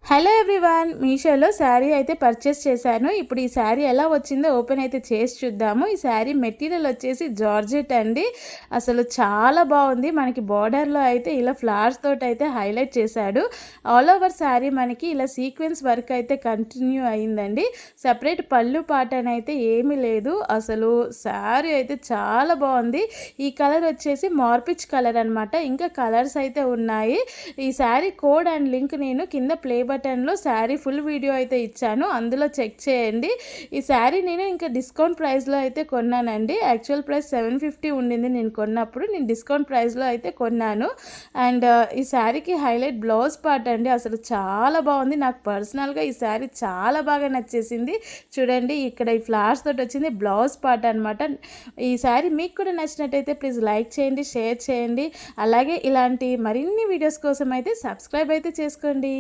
Hello everyone, మీషోలో శారీ అయితే purchase చేశాను. ఇప్పుడు ఈ శారీ ఎలా వచ్చిందో ఓపెన్ అయితే చేసి చూద్దాము. ఈ శారీ మెటీరియల్ వచ్చేసి జార్జెట్ అండి. అసలు చాలా బాగుంది. మనకి బార్డర్లో అయితే ఇలా ఫ్లవర్స్ తోటి అయితే హైలైట్ చేశాడు. ఆల్ ఓవర్ శారీ మనకి ఇలా సీక్వెన్స్ వర్క్ అయితే కంటిన్యూ అయిందండి. సపరేట్ పళ్ళు పాటన అయితే ఏమీ లేదు. అసలు శారీ అయితే చాలా బాగుంది. ఈ కలర్ వచ్చేసి మార్పిచ్ కలర్ అనమాట. ఇంకా కలర్స్ అయితే ఉన్నాయి. ఈ శారీ కోడ్ అండ్ లింక్ నేను కింద ప్లే బటన్లో శారీ ఫుల్ వీడియో అయితే ఇచ్చాను, అందులో చెక్ చేయండి. ఈ శారీ నేను ఇంకా డిస్కౌంట్ ప్రైస్లో అయితే కొన్నానండి. యాక్చువల్ ప్రైస్ 750 ఉండింది నేను కొన్నప్పుడు. నేను డిస్కౌంట్ ప్రైస్లో అయితే కొన్నాను. అండ్ ఈ శారీకి హైలైట్ బ్లౌజ్ పార్ట్ అండి. అసలు చాలా బాగుంది. నాకు పర్సనల్గా ఈ శారీ చాలా బాగా నచ్చేసింది. చూడండి, ఇక్కడ ఈ ఫ్లవర్స్ తోటి వచ్చింది బ్లౌజ్ పార్ట్ అనమాట. ఈ శారీ మీకు కూడా నచ్చినట్టయితే ప్లీజ్ లైక్ చేయండి, షేర్ చేయండి. అలాగే ఇలాంటి మరిన్ని వీడియోస్ కోసం అయితే సబ్స్క్రైబ్ అయితే చేసుకోండి.